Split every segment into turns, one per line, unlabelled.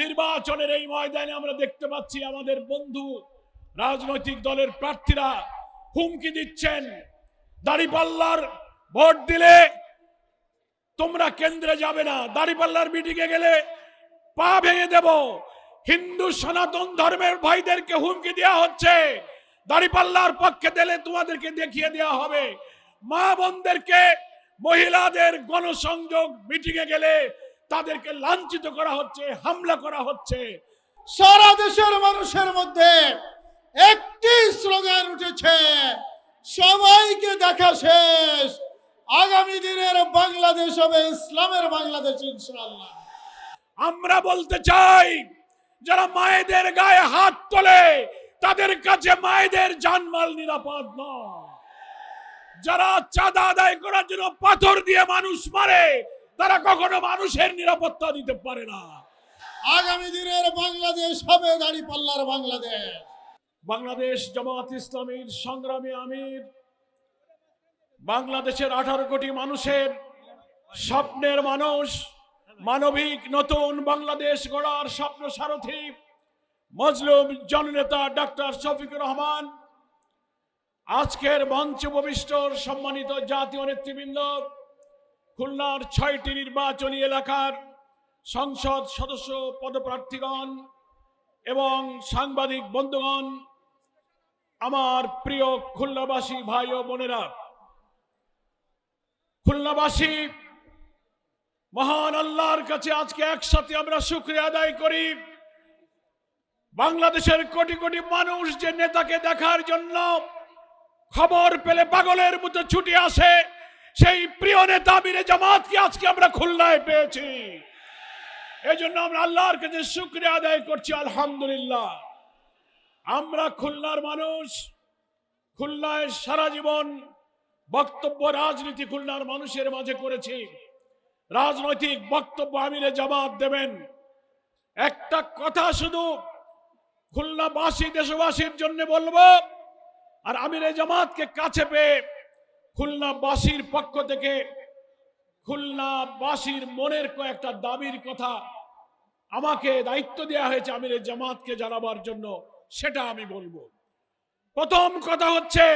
নির্বাচনের এই ময়দানে আমরা দেখতে পাচ্ছি আমাদের বন্ধু রাজনৈতিক দলের প্রার্থীরা হুমকি দিচ্ছেন, দাড়িপাল্লার ভোট দিলে তোমরা কেন্দ্রে যাবে না, দাড়িপাল্লার মিটিংয়ে গেলে পা ভেঙে দেব। হিন্দু সনাতন ধর্মের ভাইদেরকে হুমকি দেওয়া হচ্ছে, দাড়িপাল্লার পক্ষে দিলে তোমাদেরকে দেখিয়ে দেওয়া হবে। মা বোনদেরকে, মহিলাদের গণসংযোগ মিটিংয়ে গেলে তাদেরকে লাঞ্ছিত করা হচ্ছে, হামলা করা হচ্ছে।
সারা দেশের মানুষের মধ্যে একটি স্লোগান উঠেছে, সবাইকে দেখা শেষ, আগামী দিনের বাংলাদেশ হবে ইসলামের বাংলাদেশ ইনশাআল্লাহ।
আমরা বলতে চাই, যারা মায়েদের গায়ে হাত তোলে তাদের কাছে মায়েদের জানমাল নিরাপদ নয়। যারা চাঁদা আদায় করার জন্য পাথর দিয়ে মানুষ মারে তারা কখনো মানুষের নিরাপত্তা দিতে পারে না।
আগামী দিনের বাংলাদেশ হবে দাড়িপাল্লার বাংলাদেশ।
বাংলাদেশ জামাত ইসলামীর সংগ্রামী আমির, বাংলাদেশের 18 কোটি মানুষের স্বপ্নের মানুষ, মানবিক নতুন বাংলাদেশ গড়ার স্বপ্ন সারথী মজলুম জননেতা ডক্টর শফিকুর রহমান, আজকের মঞ্চে উপবিষ্ট সম্মানিত জাতীয় নেতৃবৃন্দ, খুলনার 6টি নির্বাচনী এলাকার সংসদ সদস্য পদপ্রার্থীগণ এবং সাংবাদিক বন্ধুগণ, আমার প্রিয় খুলনাবাসী ভাই ও বোনেরা, খুলনাবাসী মহান আল্লাহর কাছে আজকে একসাথে আমরা শুকরিয়া আদায় করি। বাংলাদেশের কোটি কোটি মানুষ যে নেতাকে দেখার জন্য খবর পেলে পাগলের মতো ছুটে আসে, সেই প্রিয় নেতা আমিরে জামাতকে আজকে আমরা খুলনায় পেয়েছি। এই জন্য আমরা আল্লাহর কাছে শুকরিয়া আদায় করছি, আলহামদুলিল্লাহ। আমরা খুলনার মানুষ, খুলনায় সারা জীবন বক্তব্য রাজনীতি খুলনার মানুষের মাঝে করেছি। রাজনৈতিক বক্তব্য আমিরে জামাত দেবেন। একটা কথা শুধু খুলনাবাসী দেশবাসীর জন্য বলবো, আর আমিরে জামাতকে কাছে পেয়ে খুলনাবাসীর পক্ষ থেকে খুলনাবাসীর মনের কয়েকটা দাবির কথা আমাকে দায়িত্ব দেওয়া হয়েছে আমিরে জামাতকে জানাবার জন্য, সেটা আমি বলবো। প্রথম কথা হচ্ছে,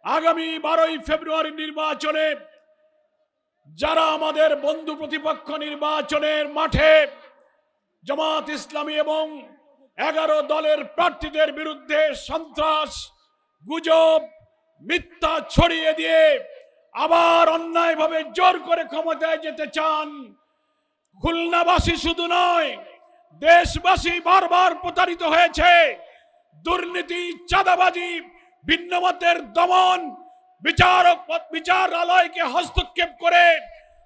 আগামী 12ই ফেব্রুয়ারি নির্বাচনে যারা আমাদের বন্ধু প্রতিপক্ষ নির্বাচনের মাঠে জামাত ইসলামী এবং 11 দলের প্রার্থীদের বিরুদ্ধে সন্ত্রাস, গুজব, মিথ্যা ছড়িয়ে দিয়ে আবার অন্যায়ভাবে জোর করে ক্ষমতায় যেতে চান, খুলনাবাসী শুধু নয় দেশবাসী বারবার প্রতারিত হয়েছে। দুর্নীতি, চাঁদাবাজি, ভিন্নমতের দমন, বিচারালয়কে হস্তক্ষেপ করে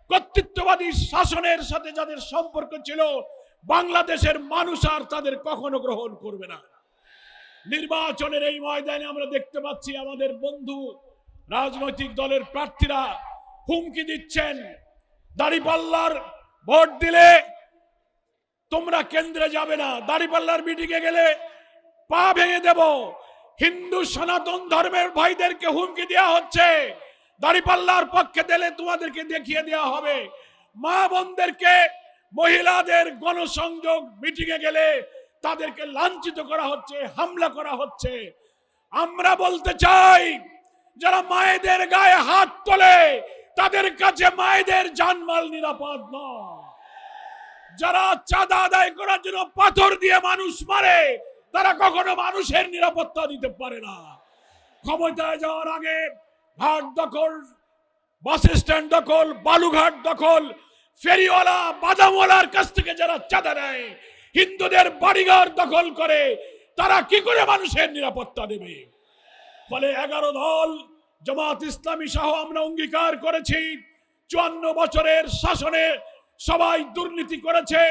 কর্তৃত্ববাদী শাসনের সাথে যাদের সম্পর্ক ছিল, বাংলাদেশের মানুষ আর তাদের কখনো গ্রহণ করবে না। নির্বাচনের এই ময়দানে আমরা দেখতে পাচ্ছি আমাদের বন্ধু রাজনৈতিক দলের প্রার্থীরা হুমকি দিচ্ছেন, দাড়িপাল্লার ভোট দিলে তোমরা কেন্দ্রে যাবে না, দাড়িপাল্লার মিটিংয়ে গেলে পা ভেঙে দেব। হিন্দু সনাতন ধর্মের ভাইদেরকে হুমকি দেওয়া হচ্ছে, দাড়িপাল্লার পক্ষে দিলে তোমাদেরকে দেখিয়ে দেওয়া হবে। মা বোনদেরকে, মহিলাদের গণসংযোগ মিটিংয়ে গেলে তাদেরকে লাঞ্ছিত করা হচ্ছে, হামলা করা হচ্ছে। আমরা বলতে চাই, যারা মায়েদের গায়ে হাত তোলে তাদের কাছে মায়েদের জানমাল নিরাপদ নয়। যারা চাঁদা আদায় করার জন্য পাথর দিয়ে মানুষ মারে তারা কখনো মানুষের নিরাপত্তা দিতে পারে না। ক্ষমতায় যাওয়ার আগে ঘাট দখল, বাস স্ট্যান্ড দখল, বালুঘাট দখল, ফেরিওয়ালা, বাদামওয়ালার কাছ থেকে যারা চাঁদা নেয়, হিন্দুদের বাড়িঘর দখল করে, তারা কি করে মানুষের নিরাপত্তা দেবে? ফলে 11 দল জামাত ইসলামী সহ আমরা অঙ্গীকার করেছি, 54 বছরের শাসনে সবাই দুর্নীতি করেছে,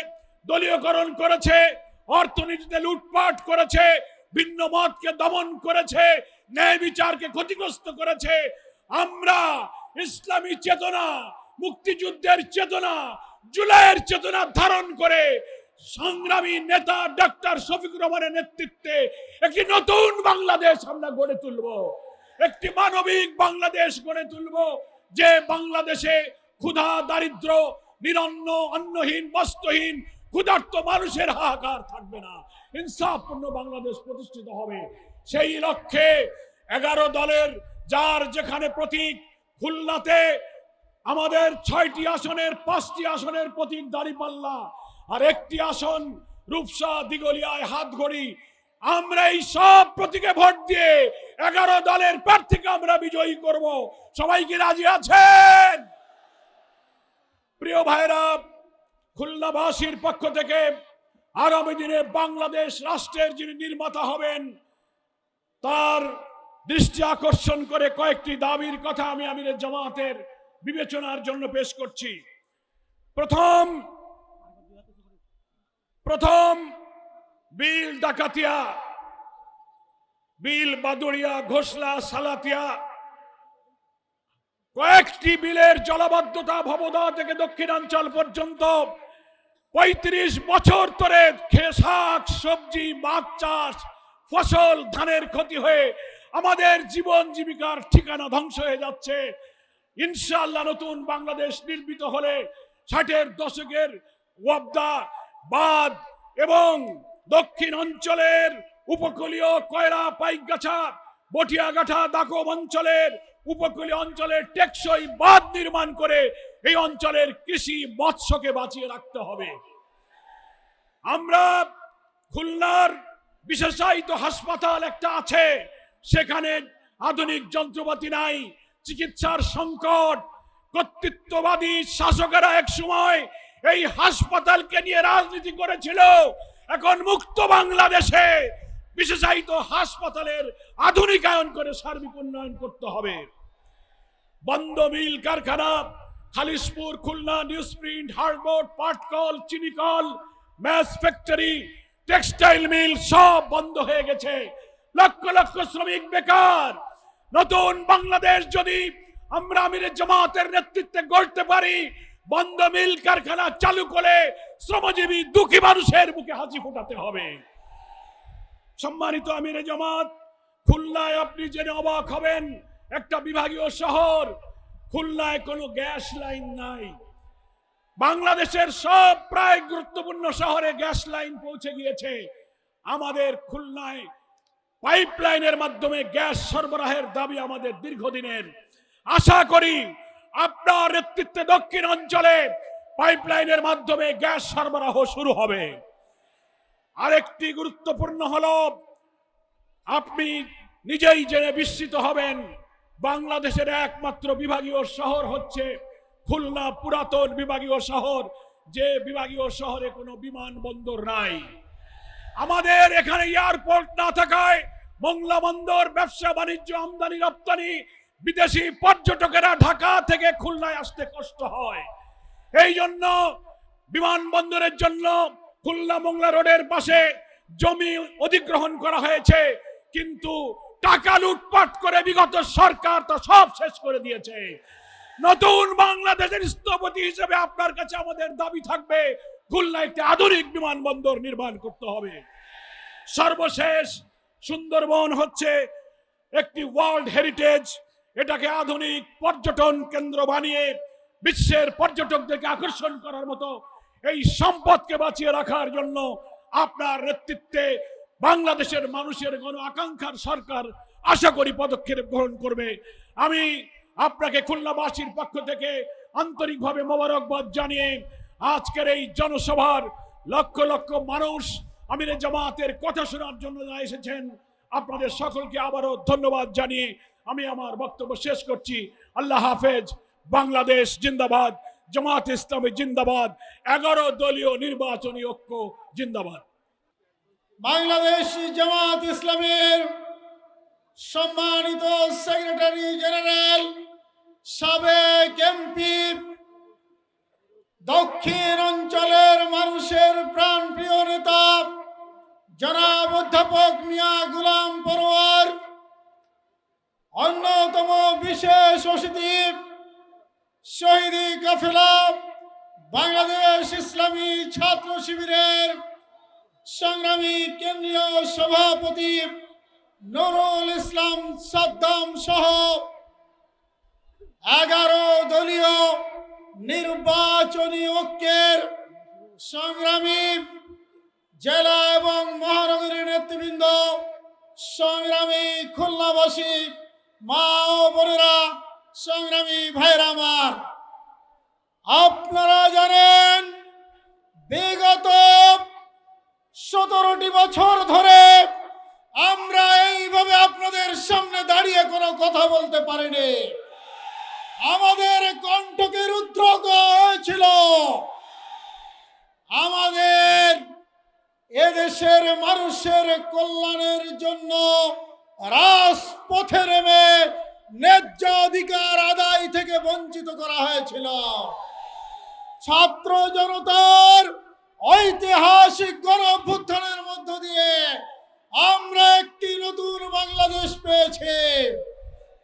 দলীয়করণ করেছে, অর্থনীতিতে লুটপাট করেছে, ভিন্ন মতকে দমন করেছে, ন্যায় বিচারকে ক্ষতিগ্রস্ত করেছে। আমরা ইসলামী চেতনা, মুক্তিযুদ্ধের চেতনা, জুলাইয়ের চেতনা ধারণ করে সংগ্রামী নেতা ডক্টর শফিকুর রহমানের নেতৃত্বে একটি নতুন বাংলাদেশ আমরা গড়ে তুলব, একটি মানবিক বাংলাদেশ গড়ে তুলব, যে বাংলাদেশে ক্ষুধা, দারিদ্র, নিরন্ন, অন্নহীন, বস্ত্রহীন ক্ষুধার্ত মানুষের হাহাকার থাকবে না, ইনসাফপূর্ণ বাংলাদেশ প্রতিষ্ঠিত হবে। সেই লক্ষ্যে 11 দলের যার যেখানে প্রতীক, খুলনাতে আমাদের 6টি আসনের 5টি আসনের প্রতীক দাঁড়িপাল্লা, আর 1টি আসন রূপসা, দিগলিয়ায়, হাতগড়ি। আমরা এই সব প্রতীকে ভোট দিয়ে 11 দলের প্রার্থীকে আমরা বিজয়ী করব। সবাই কি রাজি আছেন? প্রিয় ভাইরা, খুলনাবাসীর পক্ষ থেকে আগামী দিনে বাংলাদেশ রাষ্ট্রের যিনি নির্মাতা হবেন তার দৃষ্টি আকর্ষণ করে কয়েকটি দাবির কথা আমি আমিরের জামাতের বিবেচনার জন্য পেশ করছি। প্রথম বিল ডাকাতিয়া, বিল বাদুড়িয়া, ঘোষলা, সালাতিয়া, কয়েকটি বিলের জলাবদ্ধতা ভবদহ থেকে দক্ষিণাঞ্চল পর্যন্ত 35 বছর ধরে শাক সবজি, মাছ চাষ, ফসল, ধানের ক্ষতি হয়ে আমাদের জীবন জীবিকার ঠিকানা ধ্বংস হয়ে যাচ্ছে। ইনশাআল্লাহ নতুন বাংলাদেশ নির্মিত হলে 60-এর দশকের ওয়াবদা, বাদ এবং দক্ষিণ অঞ্চলের উপকূলীয় কয়রা, পাইকগাছা, বটিয়াগাছা, দাকব অঞ্চলের উপকূলীয় অঞ্চলের টেকসই বাঁধ নির্মাণ করে এই অঞ্চলের কৃষি, মৎস্যকে বাঁচিয়ে রাখতে হবে। আমরা খুলনার বিশেষায়িত হাসপাতাল একটা আছে, সেখানে আধুনিক যন্ত্রপাতি নাই, চিকিৎসার সংকট। কর্তৃত্ববাদী শাসকেরা এক সময় এই হাসপাতালকে নিয়ে রাজনীতি করেছিল। এখন মুক্ত বাংলাদেশে বিশেষায়িত হাসপাতালের আধুনিকায়ন করে সার্বিক উন্নয়ন করতে হবে। বন্ধ মিল কারখানা, খালিশপুর, খুলনা নিউজপ্রিন্ট, হার্ডবোর্ড, পাটকল, চিনিকল, ম্যাচ ফ্যাক্টরি, টেক্সটাইল মিল সব বন্ধ হয়ে গেছে। লক্ষ লক্ষ শ্রমিক বেকার। নতুন বাংলাদেশ যদি আমরা আমিরের জামাতের নেতৃত্বে গড়তে পারি, বন্ধ মিল কারখানা চালু করে শ্রমজীবী দুঃখী মানুষের মুখে হাসি ফোটাতে হবে। সম্মানিত আমিরে জামাত, খুলনায় আপনি জেনে অবাক হবেন, একটা বিভাগীয় শহর, খুলনায় কোনো গ্যাস লাইন নাই। বাংলাদেশের সব প্রায় গুরুত্বপূর্ণ শহরে গ্যাস লাইন পৌঁছে গিয়েছে। আমাদের খুলনায় পাইপলাইনের মাধ্যমে গ্যাস সরবরাহের দাবি আমাদের দীর্ঘদিনের। আশা করি আপনার নেতৃত্বে দক্ষিণ অঞ্চলে পাইপলাইনের মাধ্যমে গ্যাস সরবরাহ শুরু হবে। আরেকটি গুরুত্বপূর্ণ হলো, আপনি নিজেই জেনে বিস্মিত হবেন, বাংলাদেশের একমাত্র বিভাগীয় শহর হচ্ছে খুলনা, পুরাতন বিভাগীয় শহর, যে বিভাগীয় শহরে কোনো বিমানবন্দর নাই। আমাদের এখানে এয়ারপোর্ট না থাকায় মংলা বন্দর, ব্যবসা বাণিজ্য, আমদানি রপ্তানি, বিদেশি পর্যটকেরা ঢাকা থেকে খুলনায় আসতে কষ্ট হয়। এই জন্য বিমানবন্দরের জন্য খুলনা মংলা রোডের পাশে জমি অধিগ্রহণ করা হয়েছে, কিন্তু টাকা লুটপাট করে বিগত সরকার তা সব শেষ করে দিয়েছে। নতুন বাংলাদেশের স্থপতি হিসেবে আপনার কাছে আমাদের দাবি থাকবে, খুলনায় একটি আধুনিক বিমানবন্দর নির্মাণ করতে হবে। সর্বশেষ, সুন্দরবন হচ্ছে একটি ওয়ার্ল্ড হেরিটেজ। এটাকে আধুনিক পর্যটন কেন্দ্র বানিয়ে বিশ্বের পর্যটকদেরকে আকর্ষণ করার মতো এই সম্পদকে বাঁচিয়ে রাখার জন্য আপনার নেতৃত্বে বাংলাদেশের মানুষের গণ আকাঙ্ক্ষার সরকার আশা করি পদক্ষেপ গ্রহণ করবে। আমি আপনাকে খুলনাবাসীর পক্ষ থেকে আন্তরিকভাবে মোবারকবাদ জানিয়ে আজকের এই জনসভার লক্ষ লক্ষ মানুষ আমিরে জামাতের কথা শোনার জন্য এসেছেন, আপনাদের সকলকে আবারও ধন্যবাদ জানিয়ে আমি আমার বক্তব্য শেষ করছি। আল্লাহ হাফেজ। বাংলাদেশ জিন্দাবাদ, জামাত ইসলামী জিন্দাবাদ, 11 দলীয় নির্বাচনী ঐক্য জিন্দাবাদ।
বাংলাদেশ জামাত ইসলামের সম্মানিত সেক্রেটারি জেনারেল, সাবেক এমপি, দক্ষিণ অঞ্চলের মানুষের প্রাণপ্রিয় নেতা জনাব অধ্যাপক মিয়া গোলাম পরোয়ার, অন্যতম বিশেষ অতিথি শহীদি কাফেলা বাংলাদেশ ইসলামী ছাত্র শিবিরের সংগ্রামী কেন্দ্রীয় সভাপতি নুরুল ইসলাম সাদ্দাম সহ 11 দলীয় নির্বাচনী ঐক্যের সংগ্রামী জেলা এবং মহানগরীর নেতৃবৃন্দ, সংগ্রামী খুলনাবাসী মা ও বোনেরা, সংগ্রামী ভাইরা আমার, আপনারা জানেন বিগত 17টি বছর ধরে আমরা এইভাবে আপনাদের সামনে দাঁড়িয়ে কোনো কথা বলতে পারিনি। আমাদের কণ্ঠকে রুদ্ধ করা হয়েছিল। আমাদের এদেশের মানুষের কল্যাণের জন্য রাজপথে নেমে ন্যায্য অধিকার আদায় থেকে বঞ্চিত করা হয়েছিল। ছাত্র জনতার ঐতিহাসিক গণ অভ্যুত্থানের মধ্য দিয়ে আমরা একটি নতুন বাংলাদেশ পেয়েছি।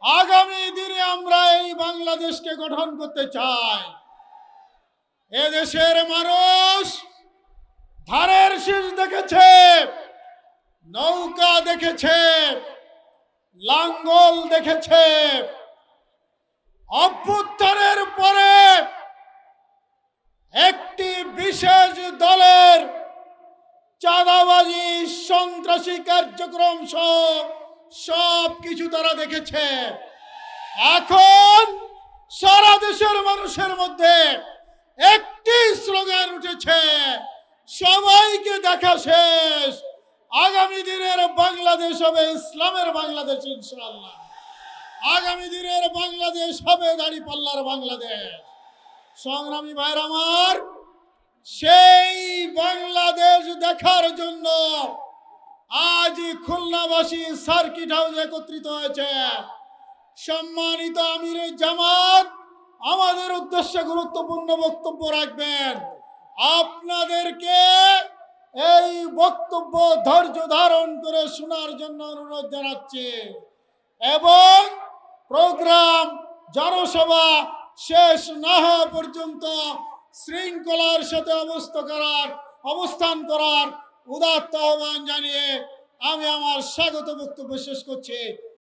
আগামী দিনে আমরা এই বাংলাদেশকে গঠন করতে চাই। এদেশের মানুষ ধানের শীষ দেখেছে, নৌকা দেখেছে, লাঙ্গল দেখেছে। অভ্যুত্থানের পরে একটি বিশেষ দলের চাঁদাবাজি, সন্ত্রাসী কার্যক্রম সহ সব কিছু তারা দেখেছে। এখন সারা দেশের মানুষের মধ্যে একটি স্লোগান উঠেছে, সবাইকে দেখা শেষ, আগামী দিনের বাংলাদেশ হবে ইসলামের বাংলাদেশ ইনশাআল্লাহ। আগামী দিনের বাংলাদেশ হবে দাঁড়িপাল্লার বাংলাদেশ। সংগ্রামী ভাইরা আমার, সেই বাংলাদেশ দেখার জন্য আজ খুলনাবাসী সার্কিট হাউসে একত্রিত হয়েছে। সম্মানিত আমিরে জামাত আমাদের উদ্দেশ্যে গুরুত্বপূর্ণ বক্তব্য রাখবেন। আপনাদেরকে এই বক্তব্য ধৈর্য ধারণ করে শোনার জন্য অনুরোধ জানাচ্ছি এবং প্রোগ্রাম জনসভা শেষ না হওয়া পর্যন্ত শৃঙ্খলার সাথে অবস্থান করার উদাত্ত আহ্বান জানিয়ে আমি আমার স্বাগত বক্তব্য শেষ করছি।